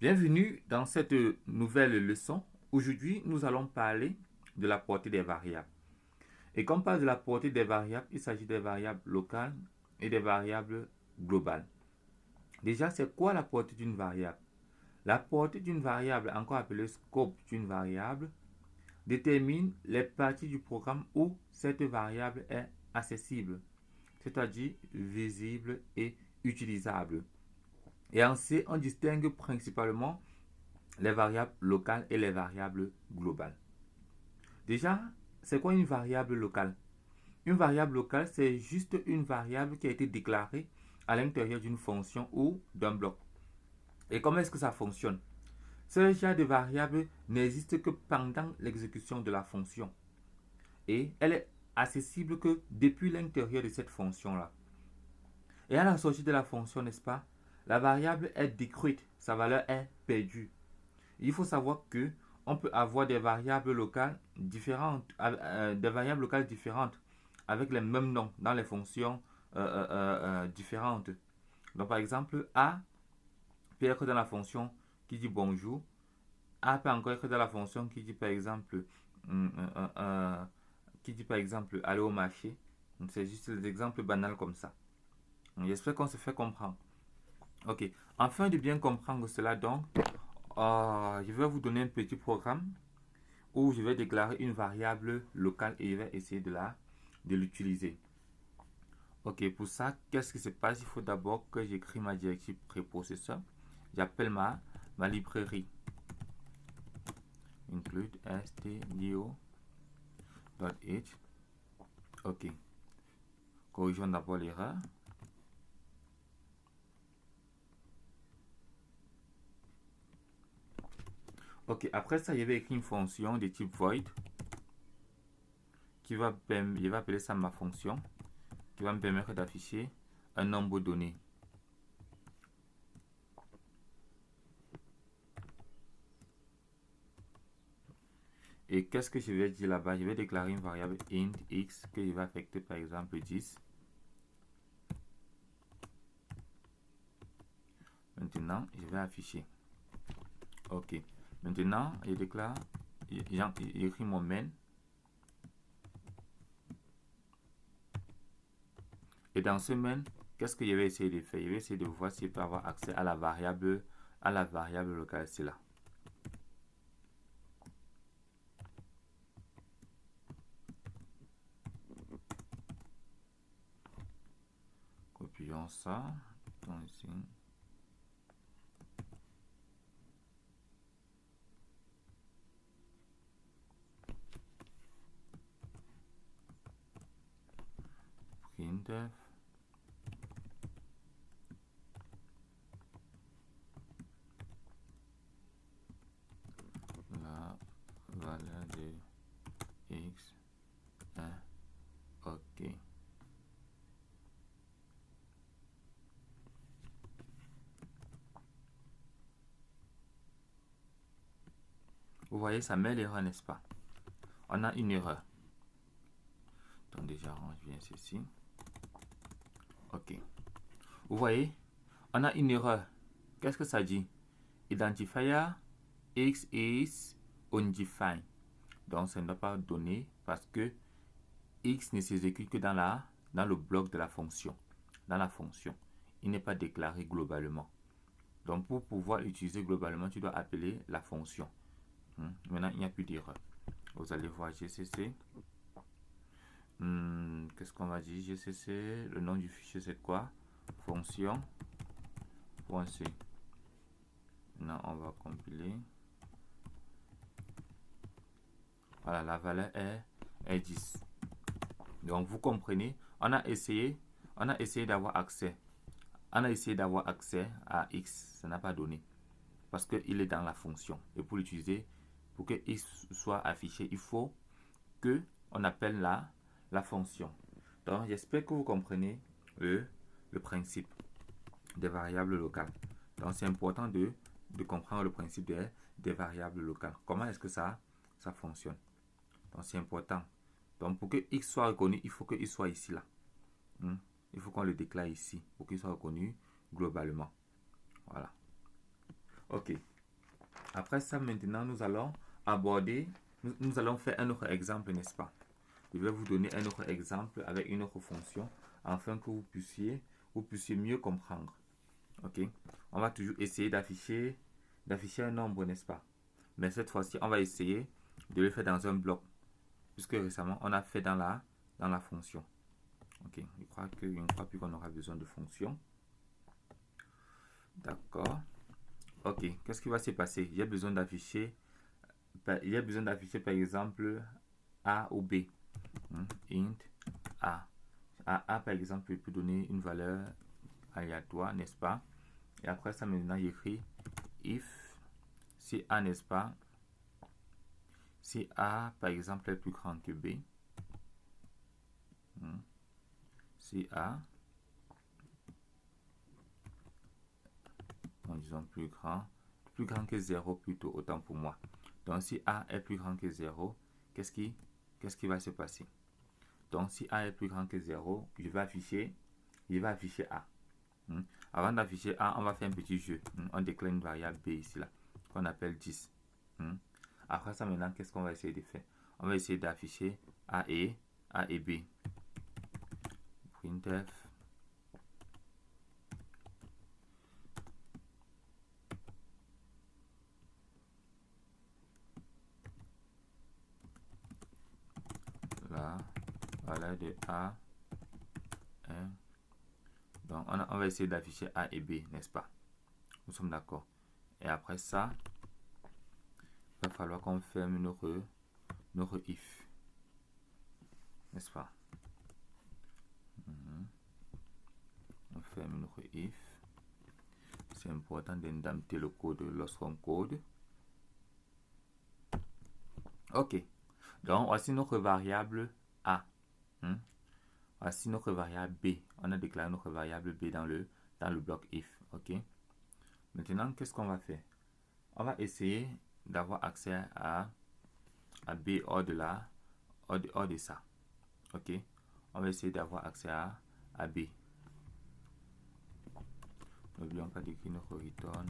Bienvenue dans cette nouvelle leçon. Aujourd'hui, nous allons parler de la portée des variables. Et quand on parle de la portée des variables, il s'agit des variables locales et des variables globales. Déjà, c'est quoi la portée d'une variable? La portée d'une variable, encore appelée scope d'une variable, détermine les parties du programme où cette variable est accessible, c'est-à-dire visible et utilisable. Et en C, on distingue principalement les variables locales et les variables globales. Déjà, c'est quoi une variable locale? Une variable locale, c'est juste une variable qui a été déclarée à l'intérieur d'une fonction ou d'un bloc. Et comment est-ce que ça fonctionne? Ce genre de variable n'existe que pendant l'exécution de la fonction. Et elle est accessible que depuis l'intérieur de cette fonction-là. Et à la sortie de la fonction, n'est-ce pas? La variable est détruite, sa valeur est perdue. Il faut savoir que on peut avoir des variables locales différentes, avec les mêmes noms dans les fonctions différentes. Donc par exemple, A peut être dans la fonction qui dit bonjour. A peut encore être dans la fonction qui dit par exemple aller au marché. C'est juste des exemples banals comme ça. J'espère qu'on se fait comprendre. Ok. Afin de bien comprendre cela donc, je vais vous donner un petit programme où je vais déclarer une variable locale et je vais essayer de l'utiliser. Ok, pour ça, qu'est-ce qui se passe? Il faut d'abord que j'écris ma directive préprocesseur. J'appelle ma librairie. Include stdio.h. Ok. Corrigeons d'abord l'erreur. Ok, après ça, je vais écrire une fonction de type void je vais appeler ça ma fonction qui va me permettre d'afficher un nombre donné. Et qu'est-ce que je vais dire là-bas? Je vais déclarer une variable int x que je vais affecter par exemple 10. Maintenant, je vais afficher. Ok. Maintenant, je déclare, j'écris mon main. Et dans ce main, qu'est-ce que je vais essayer de faire? Je vais essayer de voir si je peux avoir accès à la variable locale, c'est là. Copions ça. Ici. Printf. La valeur de x est ok. Vous voyez, ça met l'erreur, n'est-ce pas? On a une erreur. Donc déjà, range bien ceci. Ok. Vous voyez, on a une erreur. Qu'est-ce que ça dit? Identifier x is undefined. Donc, ça ne doit pas donner parce que x ne s'exécute que dans le bloc de la fonction. Dans la fonction. Il n'est pas déclaré globalement. Donc, pour pouvoir l'utiliser globalement, tu dois appeler la fonction. Maintenant, il n'y a plus d'erreur. Vous allez voir GCC. Qu'est-ce qu'on va dire? GCC, le nom du fichier, c'est quoi? Fonction.c. Maintenant, on va compiler. Voilà, la valeur est 10. Donc, vous comprenez, on a essayé d'avoir accès. On a essayé d'avoir accès à x. Ça n'a pas donné. Parce qu'il est dans la fonction. Et pour l'utiliser, pour que x soit affiché, il faut que on appelle la fonction. Donc, j'espère que vous comprenez le principe des variables locales. Donc, c'est important de comprendre le principe des variables locales. Comment est-ce que ça fonctionne? Donc, c'est important. Donc, pour que x soit reconnu, il faut qu'il soit ici, là. Il faut qu'on le déclare ici pour qu'il soit reconnu globalement. Voilà. Ok. Après ça, maintenant, nous allons nous allons faire un autre exemple, n'est-ce pas? Je vais vous donner un autre exemple avec une autre fonction afin que vous puissiez mieux comprendre. Ok? On va toujours essayer d'afficher un nombre, n'est-ce pas? Mais cette fois-ci, on va essayer de le faire dans un bloc, puisque récemment, on a fait dans la fonction. Ok, je ne crois plus qu'on aura besoin de fonction. D'accord. Ok, qu'est-ce qui va se passer? Il y a besoin d'afficher par exemple A ou B. Int A. A, par exemple, peut donner une valeur aléatoire, n'est-ce pas? Et après ça, maintenant, j'écris if, si A, n'est-ce pas? Si A, par exemple, est plus grand que B. Si A, disons plus grand que 0 plutôt, autant pour moi. Donc, si A est plus grand que 0, qu'est-ce qui va se passer? Donc, si A est plus grand que 0, je vais afficher A. Avant d'afficher A, on va faire un petit jeu. On déclare une variable B ici, là, qu'on appelle 10. Après ça, maintenant, qu'est-ce qu'on va essayer de faire? On va essayer d'afficher A et B. Printf. Là, voilà de A. 1. Donc, on va essayer d'afficher A et B, n'est-ce pas? Nous sommes d'accord. Et après ça, il va falloir qu'on ferme notre if. N'est-ce pas? On ferme notre if. C'est important d'indenter le code lorsqu'on code. Ok. Donc, voici notre variable A. Voici notre variable B. On a déclaré notre variable B dans le bloc if. Ok. Maintenant, qu'est-ce qu'on va faire? On va essayer d'avoir accès à B hors de ça. Ok. On va essayer d'avoir accès à B. N'oublions pas d'écrire notre return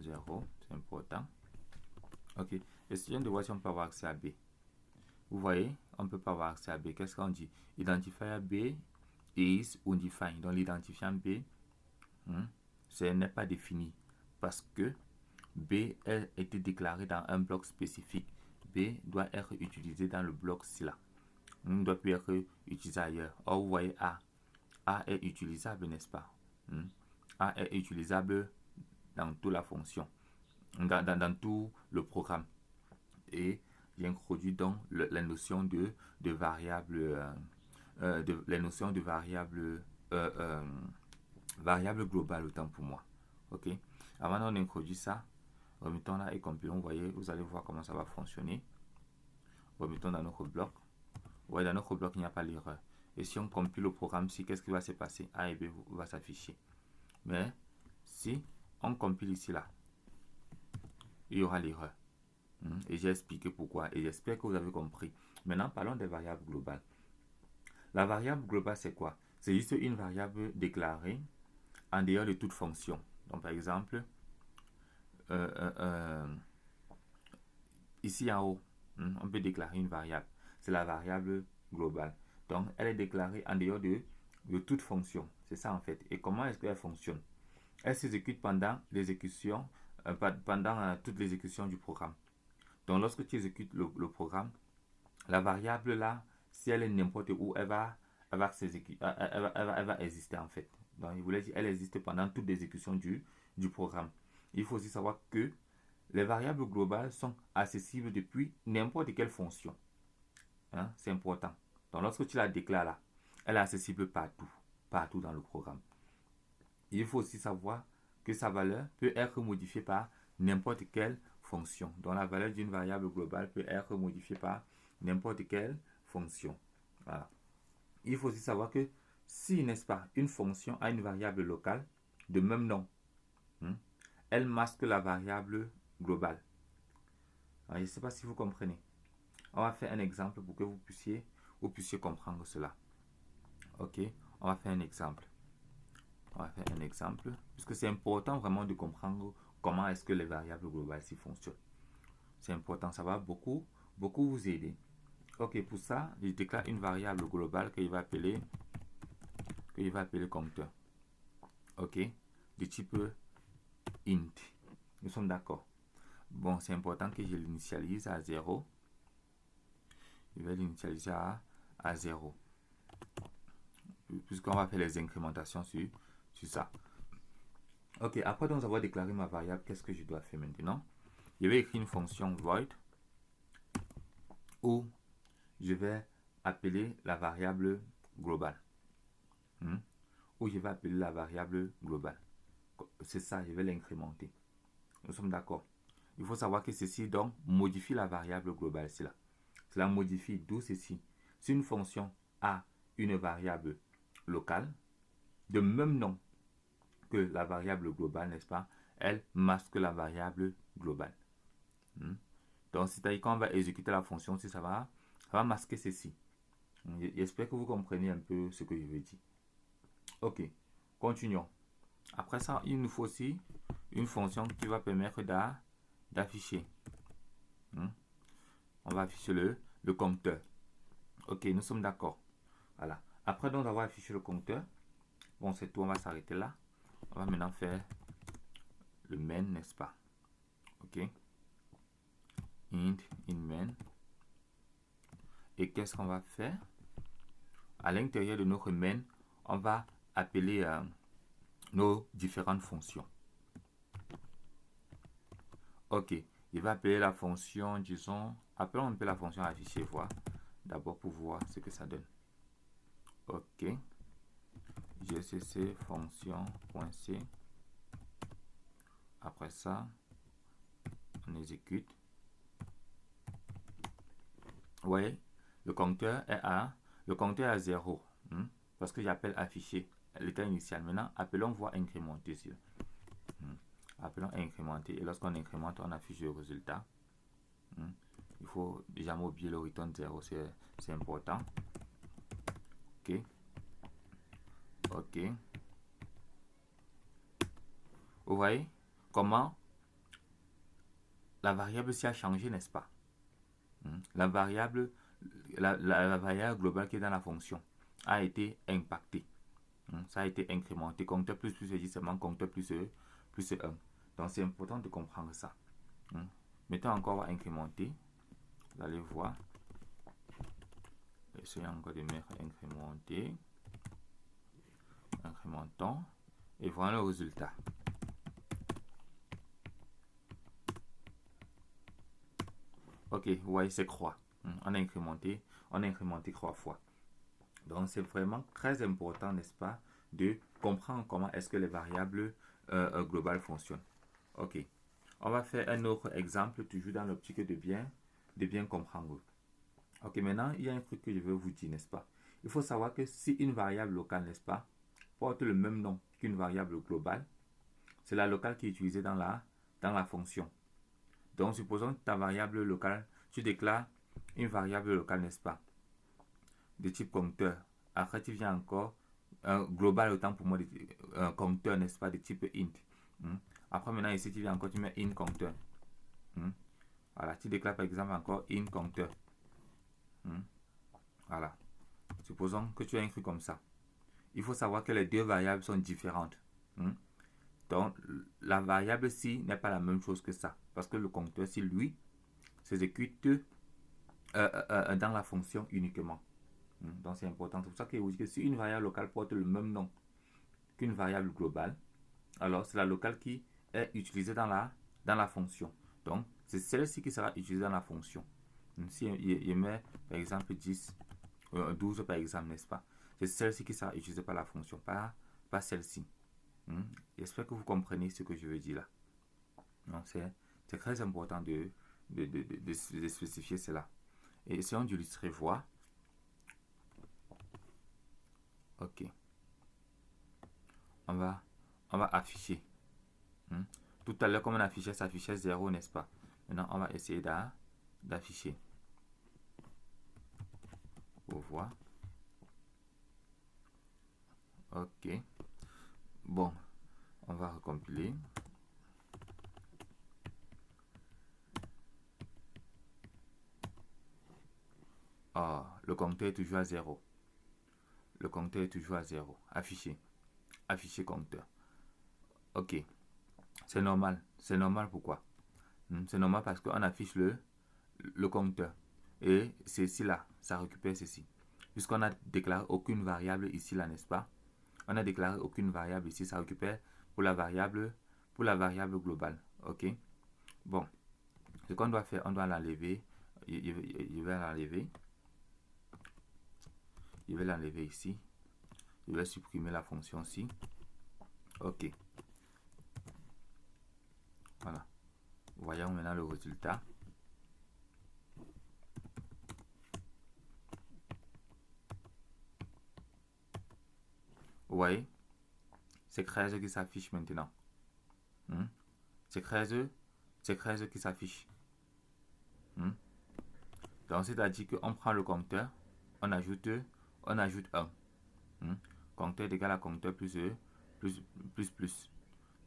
0. C'est important. Ok. Essayons de voir si on peut avoir accès à B. Vous voyez, on ne peut pas avoir accès à B. Qu'est-ce qu'on dit? Identifier B is undefined. Donc l'identifiant B, ce n'est pas défini parce que B a été déclaré dans un bloc spécifique. B doit être utilisé dans le bloc C-là. Il ne doit plus être utilisé ailleurs. Or, vous voyez A. A est utilisable, n'est-ce pas? A est utilisable dans toute la fonction, dans tout le programme. Et j'introduis donc la notion de variable, variable globale autant pour moi. Ok. Avant on introduit ça, remettons là et compilons. Vous voyez, vous allez voir comment ça va fonctionner. Remettons dans notre bloc. Vous voyez, dans notre bloc, il n'y a pas l'erreur. Et si on compile le programme, qu'est-ce qui va se passer? A et B va s'afficher. Mais si on compile ici là, il y aura l'erreur. Et j'ai expliqué pourquoi. Et j'espère que vous avez compris. Maintenant, parlons des variables globales. La variable globale, c'est quoi? C'est juste une variable déclarée en dehors de toute fonction. Donc, par exemple, ici en haut, on peut déclarer une variable. C'est la variable globale. Donc, elle est déclarée en dehors de toute fonction. C'est ça en fait. Et comment est-ce qu'elle fonctionne? Elle s'exécute pendant l'exécution, pendant toute l'exécution du programme. Donc, lorsque tu exécutes le programme, la variable là, si elle est n'importe où, elle va exister en fait. Donc, je voulais dire, elle existe pendant toute l'exécution du programme. Il faut aussi savoir que les variables globales sont accessibles depuis n'importe quelle fonction. C'est important. Donc, lorsque tu la déclares là, elle est accessible partout dans le programme. Il faut aussi savoir que sa valeur peut être modifiée par n'importe quelle fonction. Donc, la valeur d'une variable globale peut être modifiée par n'importe quelle fonction. Voilà. Il faut aussi savoir que si, n'est-ce pas, une fonction a une variable locale de même nom, elle masque la variable globale. Alors, je ne sais pas si vous comprenez. On va faire un exemple pour que vous puissiez comprendre cela. Ok, on va faire un exemple. Puisque c'est important vraiment de comprendre comment est-ce que les variables globales s'y fonctionnent. C'est important, ça va beaucoup vous aider. Ok, pour ça, je déclare une variable globale qu'il va appeler compteur. Ok, de type int. Nous sommes d'accord. Bon, c'est important que je l'initialise à 0. Je vais l'initialiser à 0. Puisqu'on va faire les incrémentations sur ça. Ok, après donc avoir déclaré ma variable, qu'est-ce que je dois faire maintenant? Je vais écrire une fonction void où je vais appeler la variable globale. Où je vais appeler la variable globale. C'est ça, je vais l'incrémenter. Nous sommes d'accord. Il faut savoir que ceci donc modifie la variable globale. Cela modifie d'où ceci. Si une fonction a une variable locale de même nom que la variable globale, n'est-ce pas, elle masque la variable globale. Donc, c'est-à-dire quand on va exécuter la fonction, si ça va masquer ceci. J'espère que vous comprenez un peu ce que je veux dire. Ok, continuons. Après ça, il nous faut aussi une fonction qui va permettre d'afficher. On va afficher le compteur. Ok, nous sommes d'accord. Voilà. Après donc avoir affiché le compteur, bon, c'est tout, on va s'arrêter là. On va maintenant faire le main, n'est-ce pas? Ok. Int in main. Et qu'est-ce qu'on va faire? À l'intérieur de notre main, on va appeler nos différentes fonctions. Ok, il va appeler la fonction, disons, appelons un peu la fonction afficher, voir. D'abord pour voir ce que ça donne. Ok, gcc fonction.c. Après ça, on exécute. Vous voyez, le compteur est à 0, parce que j'appelle afficher l'état initial. Maintenant, appelons voir incrémenter. Appelons incrémenter. Et lorsqu'on incrémente, on affiche le résultat. Il faut déjà oublier le return 0, c'est important. Ok. Ok. Vous voyez comment la variable s'y a changé, n'est-ce pas? La variable globale qui est dans la fonction a été impactée. Ça a été incrémenté. Compteur plus plus est seulement compteur plus 1. Donc c'est important de comprendre ça. Mettons encore incrémenter. Vous allez voir. Essayons encore de mettre incrémenter. Incrémentons. Et voilà le résultat. Ok, vous voyez, c'est croix. On a incrémenté 3 fois. Donc, c'est vraiment très important, n'est-ce pas, de comprendre comment est-ce que les variables globales fonctionnent. Ok, on va faire un autre exemple, toujours dans l'optique de bien comprendre. Ok, maintenant, il y a un truc que je veux vous dire, n'est-ce pas? Il faut savoir que si une variable locale, n'est-ce pas, porte le même nom qu'une variable globale, c'est la locale qui est utilisée dans la fonction. Donc, supposons que ta variable locale, tu déclares une variable locale, n'est-ce pas, de type compteur. Après, tu viens encore, global autant pour moi, un compteur, n'est-ce pas, de type int. Après, maintenant, ici, tu viens encore, tu mets int compteur. Voilà, tu déclares par exemple encore int compteur. Voilà. Supposons que tu as écrit comme ça. Il faut savoir que les deux variables sont différentes. Donc, la variable ci n'est pas la même chose que ça. Parce que le compteur, si lui, s'exécute dans la fonction uniquement. Donc, c'est important. C'est pour ça que je vous dis que si une variable locale porte le même nom qu'une variable globale, alors c'est la locale qui est utilisée dans la fonction. Donc, c'est celle-ci qui sera utilisée dans la fonction. Si je mets, par exemple, 10, 12 par exemple, n'est-ce pas? C'est celle-ci qui sera utilisée par la fonction, pas celle-ci. J'espère que vous comprenez ce que je veux dire là. Donc, c'est très important de spécifier cela. Et essayons d'illustrer, voir. Ok. On va afficher. Tout à l'heure, comme on affichait, ça affichait 0, n'est-ce pas? Maintenant, on va essayer d'afficher. Pour voir. Ok. Bon, on va recompiler. Oh, le compteur est toujours à 0. Le compteur est toujours à 0. Afficher. Afficher compteur. Ok. C'est normal. C'est normal pourquoi? C'est normal parce qu'on affiche le compteur. Et ceci là, ça récupère ceci. Puisqu'on a déclaré aucune variable ici là, n'est-ce pas? On a déclaré aucune variable ici, ça récupère pour la variable globale. Ok? Bon. Ce qu'on doit faire, on doit l'enlever. Je vais l'enlever. Je vais l'enlever ici. Je vais supprimer la fonction ci. Ok. Voilà. Voyons maintenant le résultat. Vous voyez? C'est 13 qui s'affiche maintenant. C'est 13 qui s'affiche. Donc, c'est-à-dire qu'on prend le compteur, on ajoute 1. Compteur égale à compteur plus.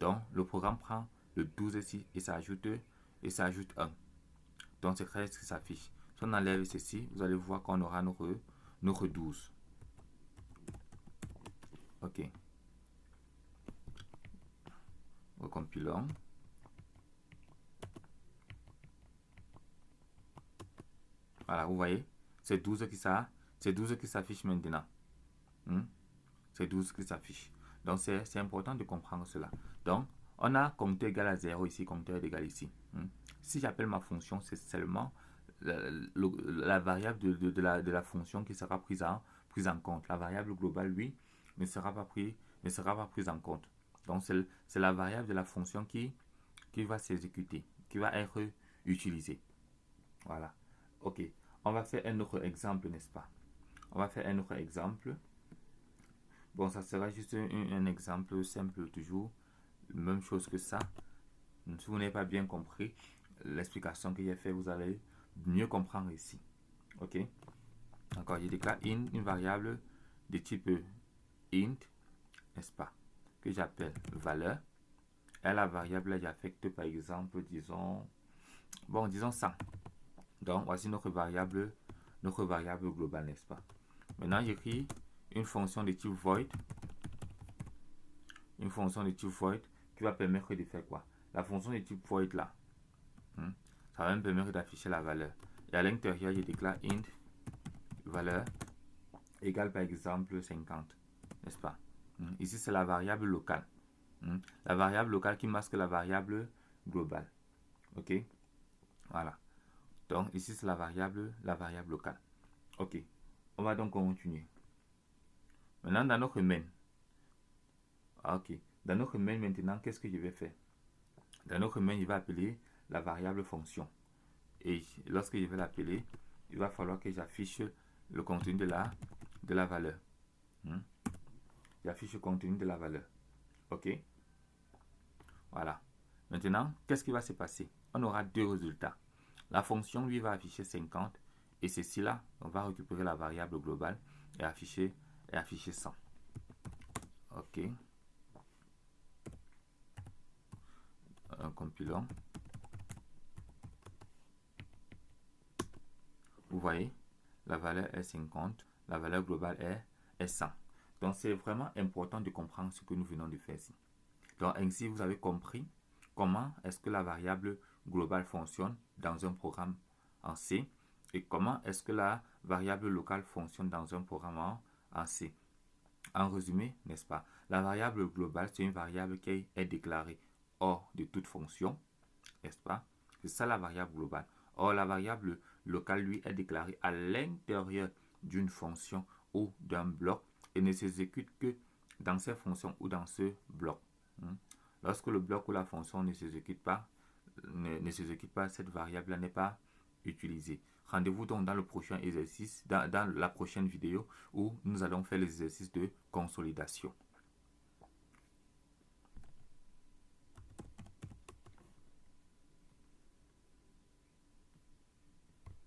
Donc, le programme prend le 12 ici et ça ajoute 1. Donc, c'est 13 qui s'affiche. Si on enlève ceci, vous allez voir qu'on aura notre 12. Ok. Recompilons. Voilà, vous voyez, c'est 12 qui s'affiche maintenant. C'est 12 qui s'affiche. Donc, c'est important de comprendre cela. Donc, on a compteur égal à 0 ici, compteur égal ici. Si j'appelle ma fonction, c'est seulement la variable de la fonction qui sera prise en compte. La variable globale, lui, ne sera pas prise en compte. Donc, c'est la variable de la fonction qui va s'exécuter, qui va être utilisée. Voilà. Ok. On va faire un autre exemple, n'est-ce pas? On va faire un autre exemple. Bon, ça sera juste un exemple simple toujours. Même chose que ça. Si vous n'avez pas bien compris l'explication que j'ai fait, vous allez mieux comprendre ici. Ok? Encore, je déclare une variable de type int, n'est-ce pas? Que j'appelle valeur. Et la variable là, j'affecte par exemple, disons 100. Donc, voici notre variable globale, n'est-ce pas? Maintenant, j'écris une fonction de type void. Une fonction de type void qui va permettre de faire quoi? La fonction de type void là, ça va me permettre d'afficher la valeur. Et à l'intérieur, je déclare int valeur égale par exemple 50, n'est-ce pas? Ici, c'est la variable locale. La variable locale qui masque la variable globale. Ok? Voilà. Donc, ici, c'est la variable locale. Ok. On va donc continuer. Maintenant, dans notre main. Ok. Dans notre main, maintenant, qu'est-ce que je vais faire? Dans notre main, je vais appeler la variable fonction. Et lorsque je vais l'appeler, il va falloir que j'affiche le contenu de la valeur. J'affiche le contenu de la valeur. Ok? Voilà. Maintenant, qu'est-ce qui va se passer? On aura deux résultats. La fonction, lui, va afficher 50. Et ceci là, on va récupérer la variable globale et afficher 100. Ok. Compilons. Vous voyez, la valeur est 50, la valeur globale est 100. Donc, c'est vraiment important de comprendre ce que nous venons de faire ici. Donc, ainsi, vous avez compris comment est-ce que la variable globale fonctionne dans un programme en C et comment est-ce que la variable locale fonctionne dans un programme en C. En résumé, n'est-ce pas, la variable globale, c'est une variable qui est déclarée hors de toute fonction, n'est-ce pas? C'est ça la variable globale. Or, la variable locale, lui, est déclarée à l'intérieur d'une fonction ou d'un bloc et ne s'exécute que dans cette fonction ou dans ce bloc. Lorsque le bloc ou la fonction ne s'exécute pas, cette variable n'est pas utilisée. Rendez-vous donc dans le prochain exercice, dans la prochaine vidéo où nous allons faire l'exercice de consolidation.